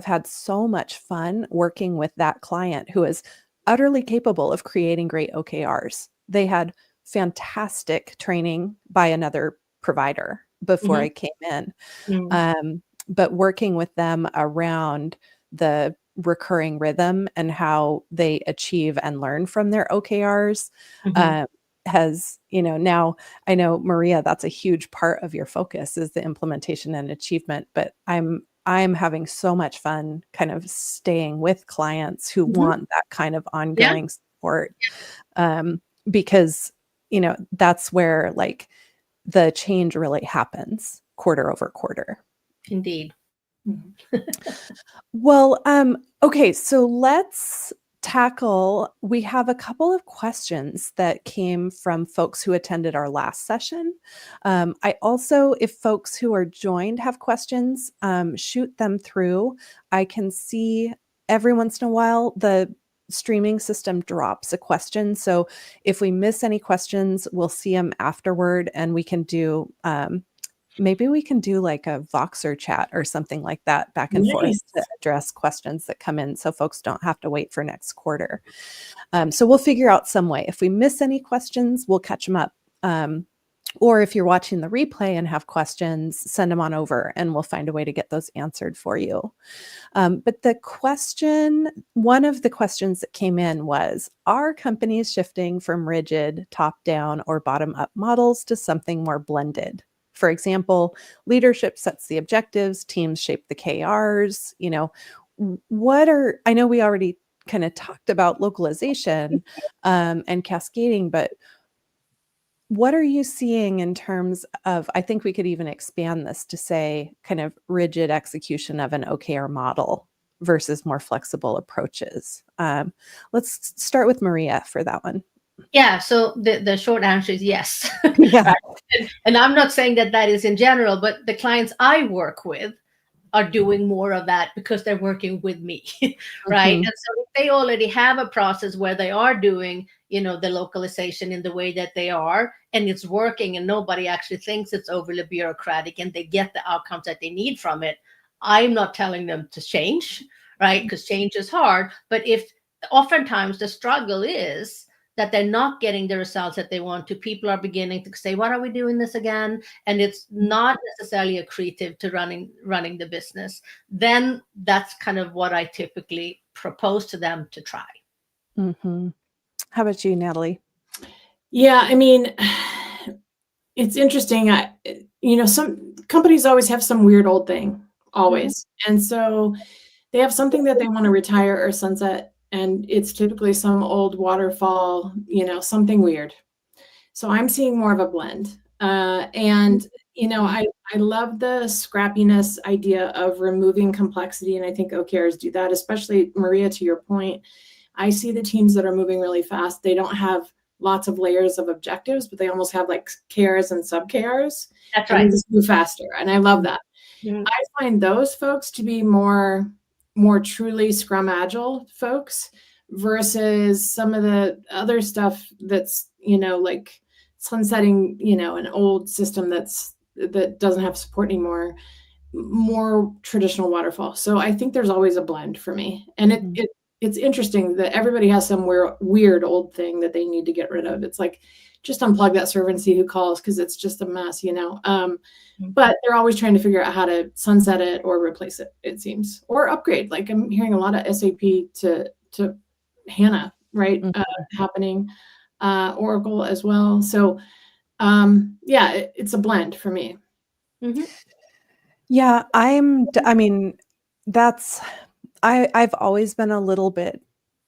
had so much fun working with that client who is utterly capable of creating great OKRs. They had fantastic training by another provider before I came in. But working with them around the recurring rhythm and how they achieve and learn from their OKRs has, now I know, Maria, that's a huge part of your focus is the implementation and achievement, but I'm having so much fun kind of staying with clients who want that kind of ongoing support, because, that's where like the change really happens quarter over quarter. Indeed. Well, okay, so let's tackle, we have a couple of questions that came from folks who attended our last session. I also, if folks who are joined have questions, shoot them through. I can see every once in a while the streaming system drops a question. So if we miss any questions, we'll see them afterward, and we can do, maybe we can do like a Voxer chat or something like that back and forth to address questions that come in so folks don't have to wait for next quarter. So we'll figure out some way. If we miss any questions, we'll catch them up. Or if you're watching the replay and have questions, send them on over and we'll find a way to get those answered for you. But one of the questions that came in was, are companies shifting from rigid top-down or bottom-up models to something more blended? For example, leadership sets the objectives, teams shape the KRs. I know we already kind of talked about localization and cascading, but what are you seeing in terms of, I think we could even expand this to say kind of rigid execution of an OKR model versus more flexible approaches? Let's start with Maria for that one. Yeah, so the short answer is yes. Yeah. And I'm not saying that is in general, but the clients I work with are doing more of that because they're working with me, right? And so if they already have a process where they are doing, the localization in the way that they are, and it's working, and nobody actually thinks it's overly bureaucratic, and they get the outcomes that they need from it, I'm not telling them to change, right? Because change is hard. But if oftentimes the struggle is that they're not getting the results that they want to, people are beginning to say, what are we doing this again? And it's not necessarily accretive to running the business. Then that's kind of what I typically propose to them to try. How about you, Natalie? Yeah, I mean, it's interesting. Some companies always have some weird old thing, always. And so they have something that they want to retire or sunset, and it's typically some old waterfall, something weird. So I'm seeing more of a blend. And I love the scrappiness idea of removing complexity, and I think OKRs do that, especially Maria, to your point. I see the teams that are moving really fast. They don't have lots of layers of objectives, but they almost have like KRs and sub KRs. That's and right. They just move faster, and I love that. Mhm. I find those folks to be more truly Scrum Agile folks versus some of the other stuff that's, like sunsetting, an old system that doesn't have support anymore, more traditional waterfall. So I think there's always a blend for me. And it's interesting that everybody has some weird old thing that they need to get rid of. It's like, just unplug that server and see who calls, because it's just a mess, But they're always trying to figure out how to sunset it or replace it, it seems, or upgrade. Like I'm hearing a lot of SAP to HANA, right? Happening, Oracle as well. So it's a blend for me. Mm-hmm. Yeah, I've always been a little bit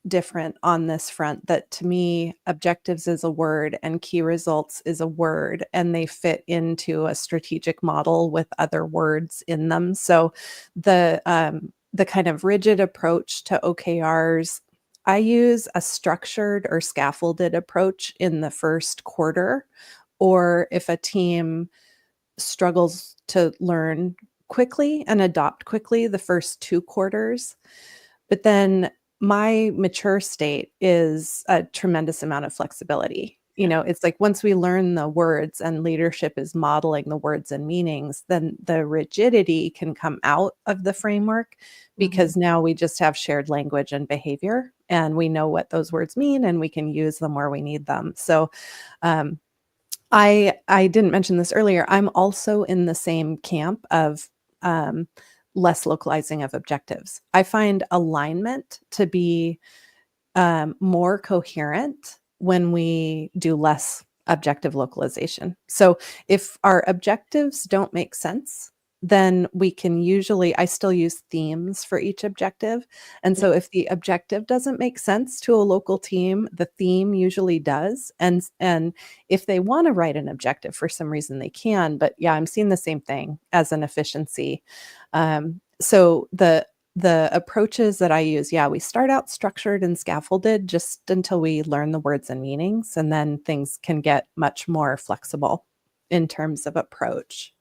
different on this front, that to me, objectives is a word and key results is a word, and they fit into a strategic model with other words in them. So the kind of rigid approach to OKRs, I use a structured or scaffolded approach in the first quarter, or if a team struggles to learn quickly and adopt quickly, the first 2 quarters. But then my mature state is a tremendous amount of flexibility. It's like once we learn the words and leadership is modeling the words and meanings, then the rigidity can come out of the framework, because now we just have shared language and behavior, and we know what those words mean, and we can use them where we need them. So I didn't mention this earlier. I'm also in the same camp of less localizing of objectives. I find alignment to be more coherent when we do less objective localization. So if our objectives don't make sense, then we can I still use themes for each objective. And so if the objective doesn't make sense to a local team, the theme usually does. And if they want to write an objective for some reason, they can. But yeah, I'm seeing the same thing as an efficiency. So the approaches that I use, we start out structured and scaffolded just until we learn the words and meanings, and then things can get much more flexible in terms of approach.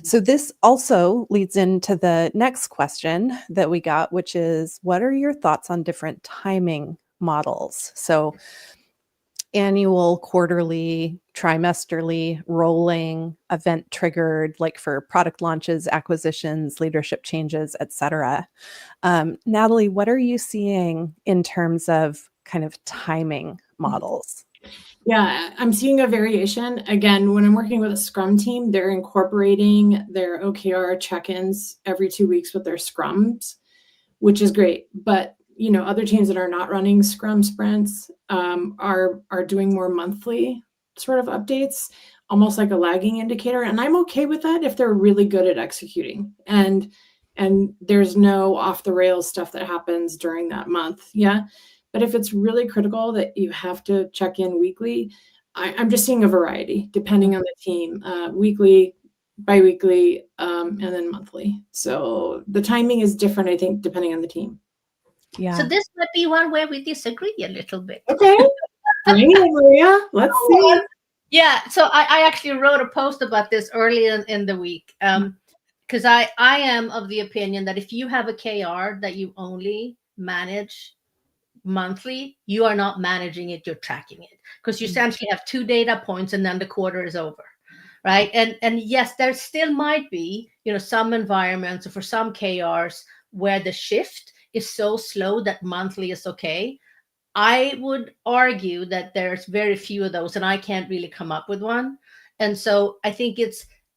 So this also leads into the next question that we got, which is, what are your thoughts on different timing models? So annual, quarterly, trimesterly, rolling, event triggered, like for product launches, acquisitions, leadership changes, etc. Natalie, what are you seeing in terms of kind of timing models? Yeah, I'm seeing a variation. Again, when I'm working with a Scrum team, they're incorporating their OKR check-ins every 2 weeks with their Scrums, which is great. But other teams that are not running Scrum sprints are doing more monthly sort of updates, almost like a lagging indicator. And I'm okay with that if they're really good at executing and there's no off the rails stuff that happens during that month. Yeah. But if it's really critical that you have to check in weekly, I'm just seeing a variety depending on the team, weekly, biweekly, and then monthly. So the timing is different, I think, depending on the team. Yeah. So this might be one where we disagree a little bit. Okay. Bring it, Maria. Let's see. Yeah. So I actually wrote a post about this early in the week. Because I am of the opinion that if you have a KR that you only manage monthly, you are not managing it, you're tracking it, because you essentially have 2 data points and then the quarter is over, right? And yes, there still might be some environments or for some KRs where the shift is so slow that monthly is okay. I would argue that there's very few of those, and I can't really come up with one. And so I think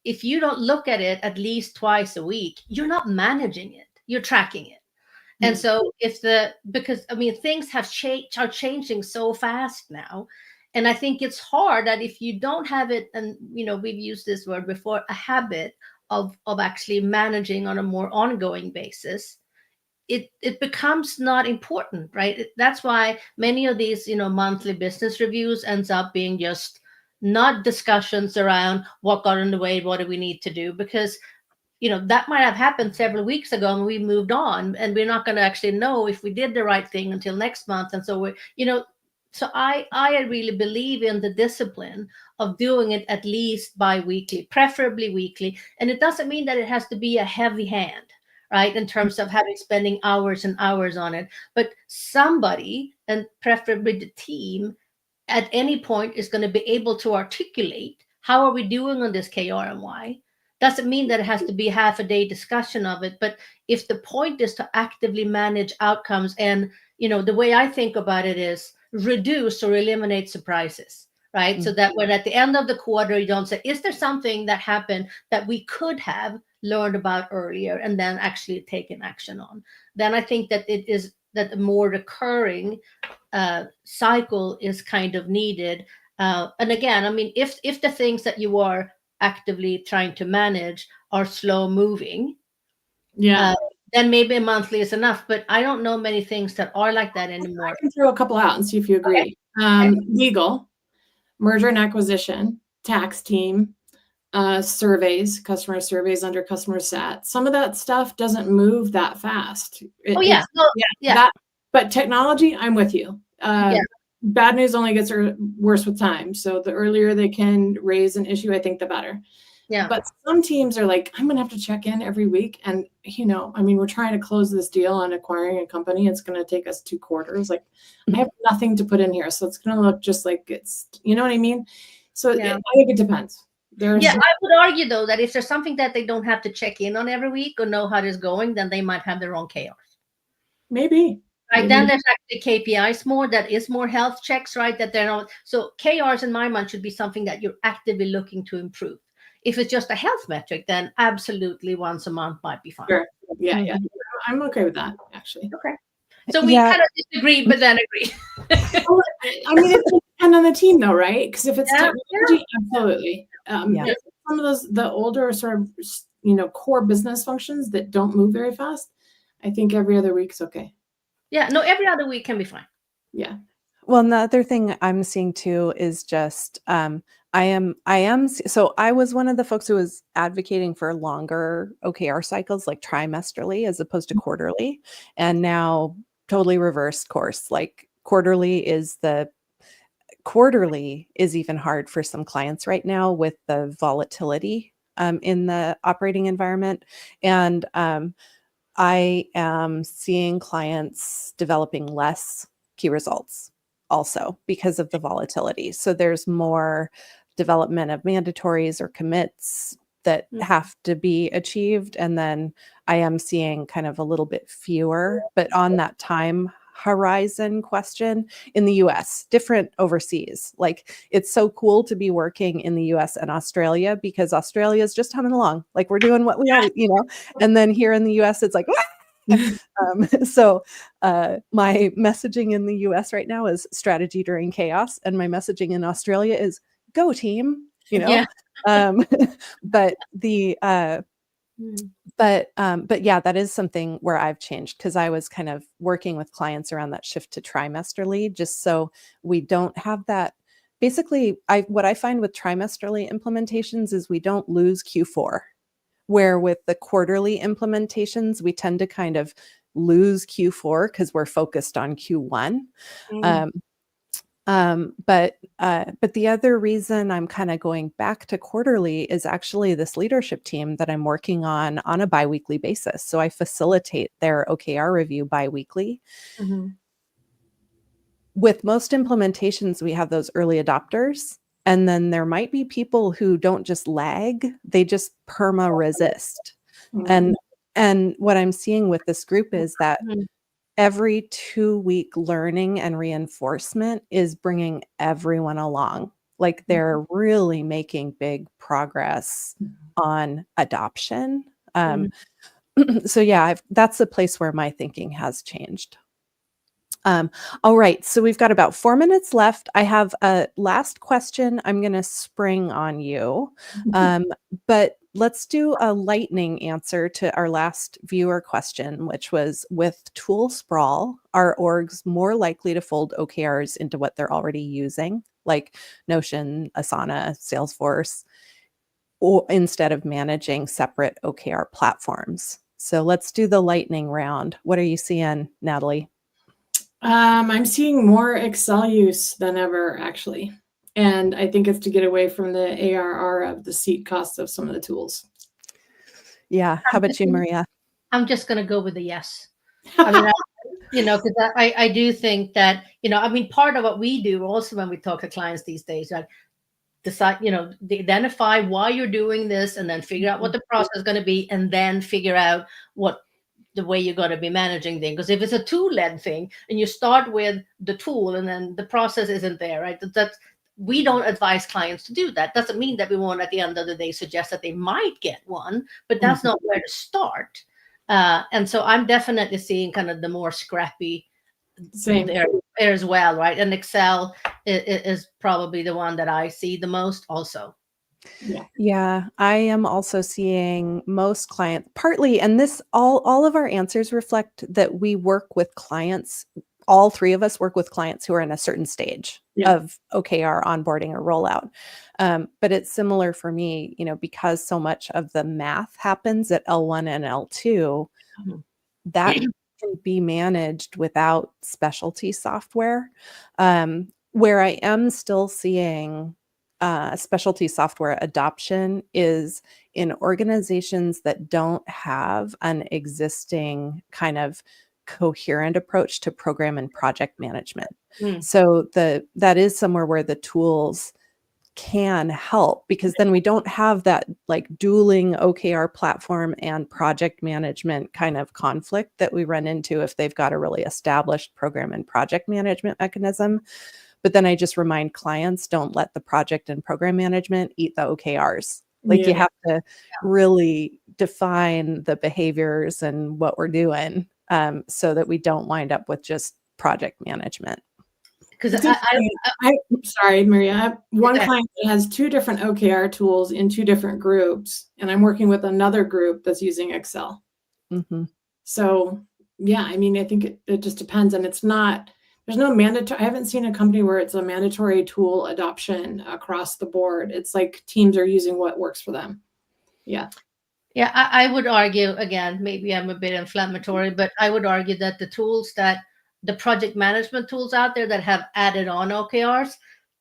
if you don't look at it at least twice a week, you're not managing it, you're tracking it. And so because things are changing so fast now. And I think it's hard that if you don't have it, and we've used this word before, a habit of actually managing on a more ongoing basis, it becomes not important, right? That's why many of these monthly business reviews ends up being just not discussions around what got in the way, what do we need to do, because that might have happened several weeks ago and we moved on, and we're not going to actually know if we did the right thing until next month. And so so I really believe in the discipline of doing it at least bi-weekly, preferably weekly. And it doesn't mean that it has to be a heavy hand, right, in terms of spending hours and hours on it. But somebody, and preferably the team, at any point is going to be able to articulate, how are we doing on this KRMY? Doesn't mean that it has to be half a day discussion of it, but if the point is to actively manage outcomes, and the way I think about it is reduce or eliminate surprises, right? Mm-hmm. So that when at the end of the quarter, you don't say, is there something that happened that we could have learned about earlier and then actually taken action on? Then I think that it is that a more recurring cycle is kind of needed. And again, I mean, if the things that you are actively trying to manage are slow moving, then maybe a monthly is enough. But I don't know many things that are like that anymore. I can throw a couple out and see if you agree. Okay. Legal, merger and acquisition, tax team, surveys, customer surveys under customer sat. Some of that stuff doesn't move that fast. But technology, I'm with you. Bad news only gets worse with time. So the earlier they can raise an issue, I think the better. Yeah. But some teams are like, I'm going to have to check in every week. And, I mean, we're trying to close this deal on acquiring a company. It's going to take us 2 quarters. Like, I have nothing to put in here. So it's going to look just like it's, you know what I mean? So I think it depends. I would argue, though, that if there's something that they don't have to check in on every week or know how it is going, then they might have their own KRs. Maybe. Right, then there's actually KPIs more, that is more health checks, right? That they're not. So KRs in my mind should be something that you're actively looking to improve. If it's just a health metric, then absolutely once a month might be fine. Sure. Yeah. I'm okay with that, actually. Okay. So we kind of disagree, but then agree. I mean, it depends on the team, though, right? Because if it's technology, absolutely. Some of the older sort of, core business functions that don't move very fast, I think every other week's okay. Yeah, no, every other week can be fine. Yeah. Well, and the other thing I'm seeing too is just so I was one of the folks who was advocating for longer OKR cycles, like trimesterly as opposed to quarterly, and now totally reversed course. Like quarterly is even hard for some clients right now with the volatility in the operating environment, and I am seeing clients developing less key results also because of the volatility. So there's more development of mandatories or commits that have to be achieved. And then I am seeing kind of a little bit fewer, but on that time horizon question in the US, different overseas. Like, it's so cool to be working in the US and Australia because Australia is just humming along. Like, we're doing what we always, and then here in the US, it's like, so my messaging in the US right now is strategy during chaos. And my messaging in Australia is go team, but but yeah, that is something where I've changed, because I was kind of working with clients around that shift to trimesterly, just so we don't have that. Basically, what I find with trimesterly implementations is we don't lose Q4, where with the quarterly implementations, we tend to kind of lose Q4 because we're focused on Q1. But the other reason I'm kind of going back to quarterly is actually this leadership team that I'm working on a biweekly basis. So I facilitate their OKR review biweekly. With most implementations, we have those early adopters, and then there might be people who don't just lag, they just perma resist. And what I'm seeing with this group is that every 2-week learning and reinforcement is bringing everyone along. Like, they're really making big progress on adoption. So yeah, that's the place where my thinking has changed. All right, so we've got about 4 minutes left. I have a last question I'm going to spring on you, but let's do a lightning answer to our last viewer question, which was, with tool sprawl, are orgs more likely to fold OKRs into what they're already using? like Notion, Asana, Salesforce, or instead of managing separate OKR platforms. So let's do the lightning round. What are you seeing, Natalie? I'm seeing more Excel use than ever, actually. And I think it's to get away from the ARR of the seat costs of some of the tools. Yeah. How about you, Maria? I'm just going to go with a yes. I mean, because I do think that, I mean, part of what we do also when we talk to clients these days, like decide, identify why you're doing this and then figure out what the process is going to be, and then figure out what the way you're going to be managing things. Because if it's a tool-led thing and you start with the tool and then the process isn't there, right? That's we don't advise clients to do that. Doesn't mean that we won't at the end of the day suggest that they might get one, but that's not where to start. And so I'm definitely seeing kind of the more scrappy there as well, right? And Excel is probably the one that I see the most also. Yeah, I am also seeing most clients partly, and this all of our answers reflect that we work with clients. All three of us work with clients who are in a certain stage of OKR onboarding or rollout. But it's similar for me, because so much of the math happens at L1 and L2, that can be managed without specialty software. Where I am still seeing specialty software adoption is in organizations that don't have an existing kind of coherent approach to program and project management. So that is somewhere where the tools can help, because then we don't have that like dueling OKR platform and project management kind of conflict that we run into if they've got a really established program and project management mechanism. But then I just remind clients, don't let the project and program management eat the OKRs. Like you have to really define the behaviors and what we're doing so that we don't wind up with just project management. Because I'm sorry, Maria, I have one client that has two different OKR tools in two different groups, and I'm working with another group that's using Excel. So yeah, I mean, I think it just depends, and it's not. There's no mandatory. I haven't seen a company where it's a mandatory tool adoption across the board. It's like teams are using what works for them. Yeah. Yeah, I would argue, again, maybe I'm a bit inflammatory, but I would argue that the project management tools out there that have added on OKRs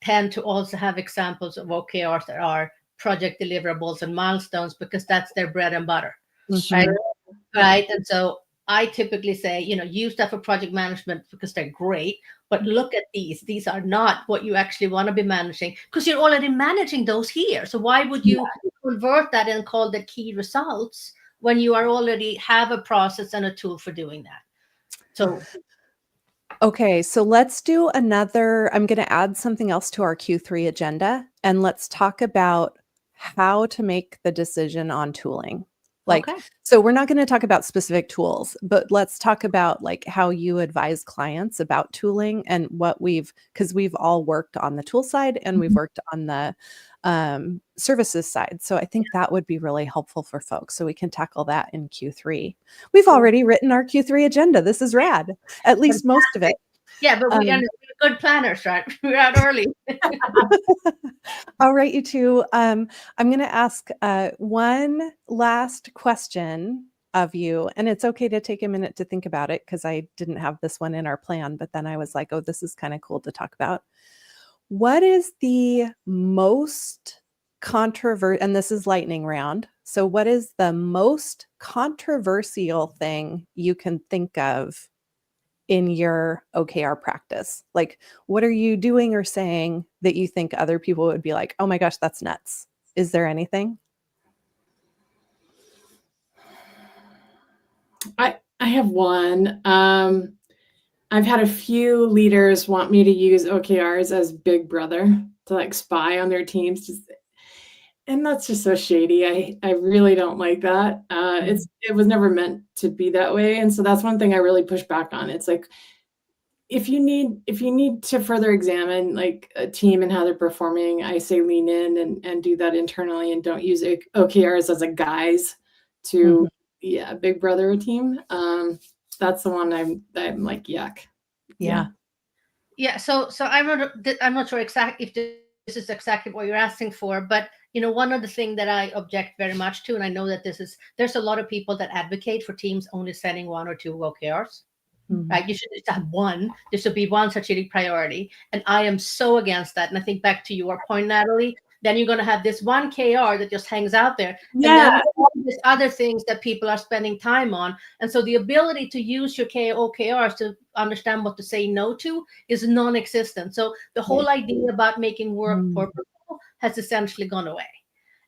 tend to also have examples of OKRs that are project deliverables and milestones, because that's their bread and butter, right? And so I typically say, use that for project management because they're great, but look at these. These are not what you actually want to be managing, because you're already managing those here. So why would you convert that and call the key results when you are already have a process and a tool for doing that? So okay, so let's do another. I'm going to add something else to our Q3 agenda, and let's talk about how to make the decision on tooling. So we're not going to talk about specific tools, but let's talk about like how you advise clients about tooling and because we've all worked on the tool side and we've worked on the services side. So I think that would be really helpful for folks. So we can tackle that in Q3. We've already written our Q3 agenda. This is rad, at least most of it. Yeah, but we're good planners, right? We're out early. All right, you two. I'm going to ask one last question of you, and it's okay to take a minute to think about it because I didn't have this one in our plan, but then I was like, oh, this is kind of cool to talk about. What is the most controversial, and this is lightning round. So what is the most controversial thing you can think of in your OKR practice? Like, what are you doing or saying that you think other people would be like, oh my gosh, that's nuts? Is there anything? I have one. I've had a few leaders want me to use OKRs as big brother to like spy on their teams. And that's just so shady. I really don't like that. It was never meant to be that way. And so that's one thing I really push back on. It's like, if you need to further examine like a team and how they're performing, I say lean in and do that internally, and don't use OKRs as a guise to big brother a team. That's the one I'm like, yuck. Yeah. Yeah, so I'm not sure exactly if this is exactly what you're asking for, but one of the things that I object very much to, and I know that there's a lot of people that advocate for teams only setting 1 or 2 OKRs. Right? You should just have one. There should be one strategic priority. And I am so against that. And I think back to your point, Natalie, then you're going to have this one KR that just hangs out there. Yeah. And then all these other things that people are spending time on. And so the ability to use your OKRs to understand what to say no to is non-existent. So the whole idea about making work purposeful has essentially gone away.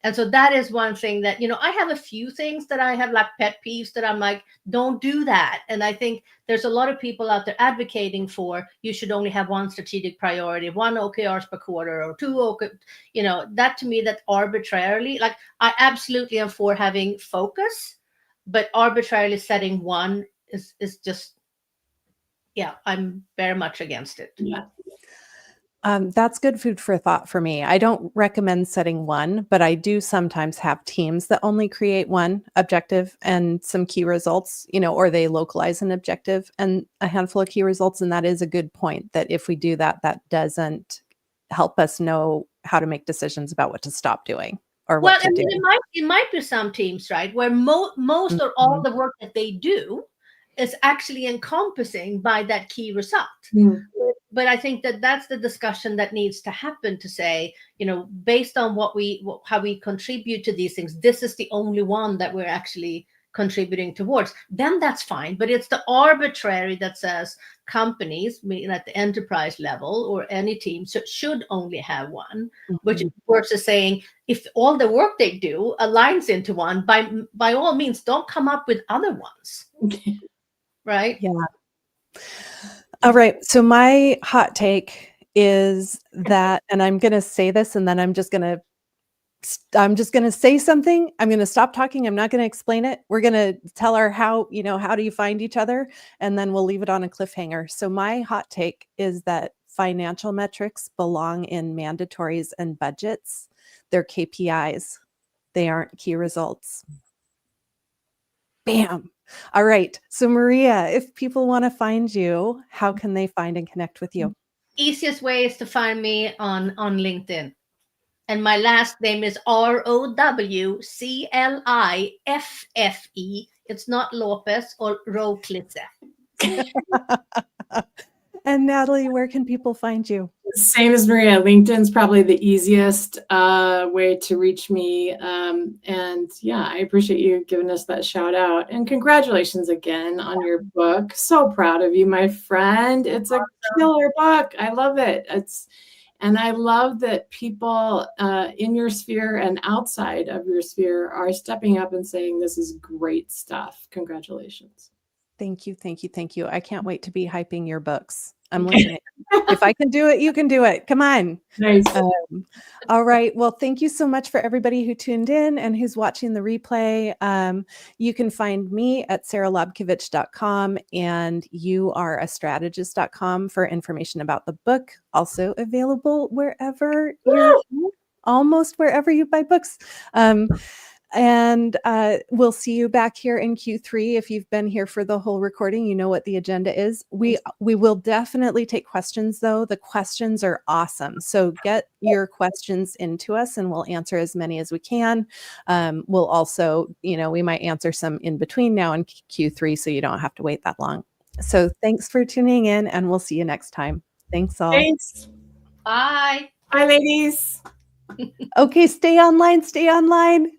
And so that is one thing that, I have a few things that I have like pet peeves that I'm like, don't do that. And I think there's a lot of people out there advocating for you should only have one strategic priority, 1 OKRs per quarter or 2 that to me, that arbitrarily, like I absolutely am for having focus, but arbitrarily setting one is just, I'm very much against it. Yeah. That's good food for thought for me. I don't recommend setting one, but I do sometimes have teams that only create one objective and some key results, or they localize an objective and a handful of key results. And that is a good point, that if we do that, that doesn't help us know how to make decisions about what to stop doing or what to do. It might be some teams, right, where most or all the work that they do is actually encompassing by that key result. But I think that that's the discussion that needs to happen to say, based on how we contribute to these things, this is the only one that we're actually contributing towards. Then that's fine. But it's the arbitrary that says companies, at the enterprise level or any team, should only have one, which versus saying if all the work they do aligns into one, by all means, don't come up with other ones. Right? Yeah. All right. So my hot take is that, and I'm going to say this, and then I'm just going to say something. I'm going to stop talking. I'm not going to explain it. We're going to tell her how do you find each other? And then we'll leave it on a cliffhanger. So my hot take is that financial metrics belong in mandatories and budgets. They're KPIs. They aren't key results. Bam. All right. So Maria, if people want to find you, how can they find and connect with you? Easiest way is to find me on LinkedIn. And my last name is Rowcliffe. It's not Lopez or Rowcliffe. And Natalie, where can people find you? Same as Maria. LinkedIn's probably the easiest way to reach me. And yeah, I appreciate you giving us that shout out. And congratulations again on your book. So proud of you, my friend. It's a killer book. I love it. And I love that people in your sphere and outside of your sphere are stepping up and saying, this is great stuff. Congratulations. Thank you. Thank you. Thank you. I can't wait to be hyping your books. I'm listening. If I can do it, you can do it. Come on. Nice. All right. Well, thank you so much for everybody who tuned in and who's watching the replay. You can find me at saralobkovich.com, and youareastrategist.com for information about the book. Also available wherever almost wherever you buy books. And we'll see you back here in Q3. If you've been here for the whole recording, you know what the agenda is. We will definitely take questions, though. The questions are awesome. So get your questions into us and we'll answer as many as we can. We'll also, we might answer some in between now and Q3, so you don't have to wait that long. So thanks for tuning in, and we'll see you next time. Thanks all. Thanks. Bye. Bye, ladies. Okay, stay online. Stay online.